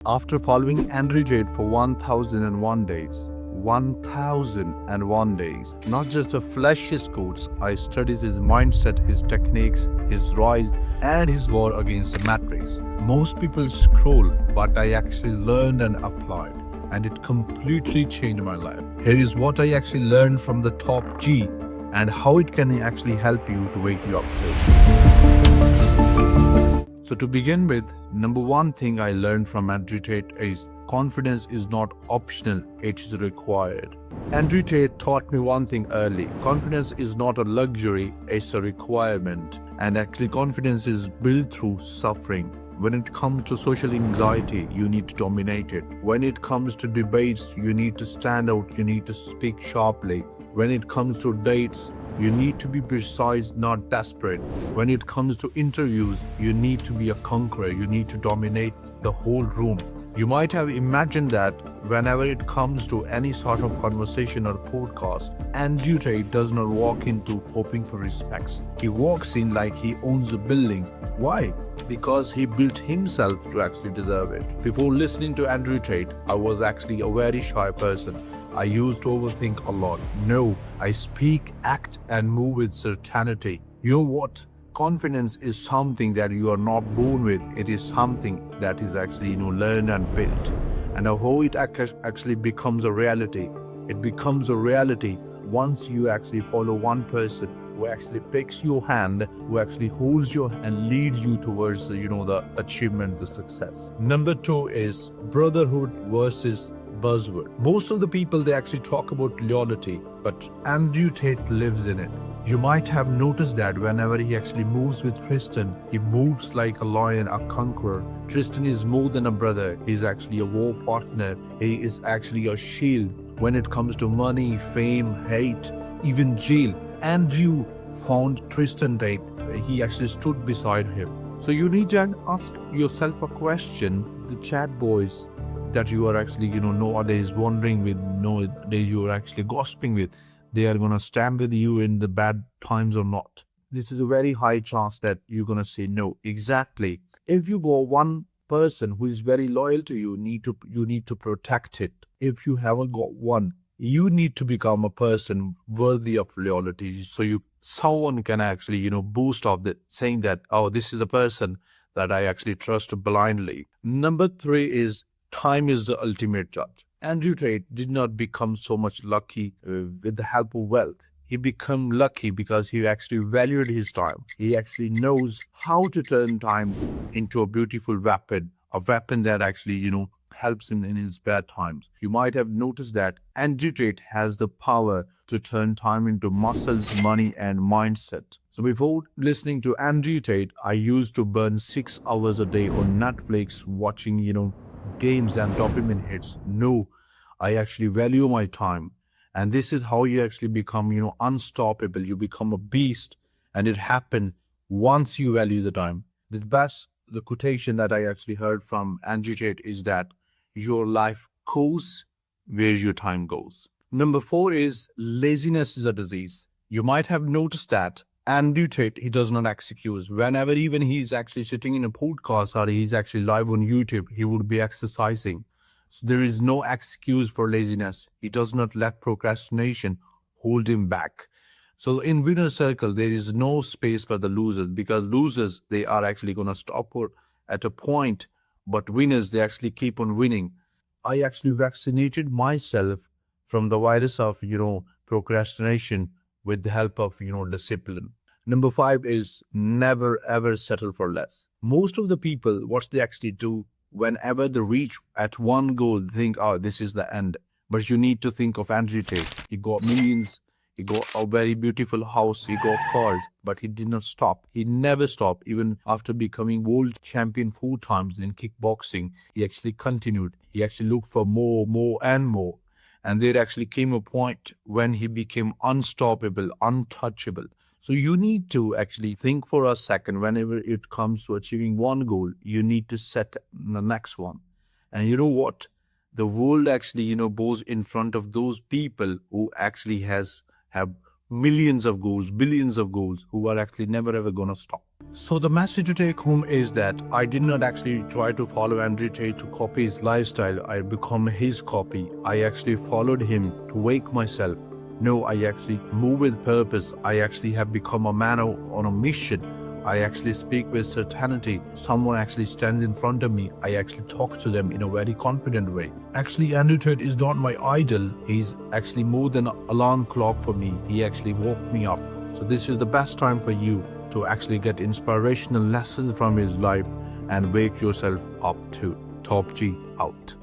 After following Andrew Tate for 1001 days, 1001 days, not just the flesh his quotes, I studied his mindset, his techniques, his rise, and his war against the matrix. Most people scroll, but I actually learned and applied, and it completely changed my life. Here is what I actually learned from the top G and how it can actually help you to wake you up today. So to begin with, number one thing I learned from Andrew Tate is confidence is not optional, it is required. Andrew Tate taught me one thing early. Confidence is not a luxury, it's a requirement. And actually confidence is built through suffering. When it comes to social anxiety, you need to dominate it. When it comes to debates, you need to stand out, you need to speak sharply. When it comes to dates, you need to be precise, not desperate. When it comes to interviews, you need to be a conqueror. You need to dominate the whole room. You might have imagined that whenever it comes to any sort of conversation or podcast, Andrew Tate does not walk into hoping for respects. He walks in like he owns a building. Why? Because he built himself to actually deserve it. Before listening to Andrew Tate, I was actually a very shy person. I used to overthink a lot. No, I speak, act, and move with certainty. You know what? Confidence is something that you are not born with. It is something that is actually, learned and built. And how it actually becomes a reality. It becomes a reality once you actually follow one person who actually picks your hand, who actually holds your hand and leads you towards, the achievement, the success. Number two is brotherhood versus buzzword. Most of the people, they actually talk about loyalty, but Andrew Tate lives in it. You might have noticed that whenever he actually moves with Tristan, he moves like a lion, a conqueror. Tristan is more than a brother. He's actually a war partner. He is actually a shield. When it comes to money, fame, hate, even jail, Andrew found Tristan Tate. He actually stood beside him. So you need to ask yourself a question. The chat boys that you are actually, nowadays wondering with, nowadays you are actually gossiping with, they are going to stand with you in the bad times or not. This is a very high chance that you're going to say no. Exactly. If you go one person who is very loyal to you, you need to protect it. If you haven't got one, you need to become a person worthy of loyalty. So someone can actually, boost off that, saying that, oh, this is a person that I actually trust blindly. Number three is time is the ultimate judge. Andrew Tate did not become so much lucky with the help of wealth. He became lucky because he actually valued his time. He actually knows how to turn time into a beautiful weapon, a weapon that actually, helps him in his bad times. You might have noticed that Andrew Tate has the power to turn time into muscles, money, and mindset. So before listening to Andrew Tate, I used to burn 6 hours a day on Netflix watching, games and dopamine hits. No, I actually value my time. And this is how you actually become, unstoppable. You become a beast. And it happened once you value the time. The quotation that I actually heard from Andrew Tate is that your life goes where your time goes. Number four is laziness is a disease. You might have noticed that Andrew Tate, he does not excuse. Whenever even he's actually sitting in a podcast or he's actually live on YouTube, he would be exercising. So there is no excuse for laziness. He does not let procrastination hold him back. So in winner circle, there is no space for the losers, because losers, they are actually going to stop at a point, but winners, they actually keep on winning. I actually vaccinated myself from the virus of, procrastination with the help of, discipline. Number five is never ever settle for less. Most of the people, what they actually do, whenever they reach at one goal, they think, oh, this is the end. But you need to think of Andrew Tate. He got millions, he got a very beautiful house, he got cars, but he did not stop. He never stopped. Even after becoming world champion 4 times in kickboxing, he actually continued. He actually looked for more, and more. And there actually came a point when he became unstoppable, untouchable. So you need to actually think for a second. Whenever it comes to achieving one goal, you need to set the next one. And you know what? The world actually, bows in front of those people who actually have millions of goals, billions of goals, who are actually never ever gonna stop. So the message to take home is that I did not actually try to follow Andrew Tate to copy his lifestyle. I become his copy. I actually followed him to wake myself. No, I actually move with purpose. I actually have become a man on a mission. I actually speak with certainty. Someone actually stands in front of me. I actually talk to them in a very confident way. Actually, Andrew Tate is not my idol. He's actually more than an alarm clock for me. He actually woke me up. So this is the best time for you to actually get inspirational lessons from his life and wake yourself up too. Top G out.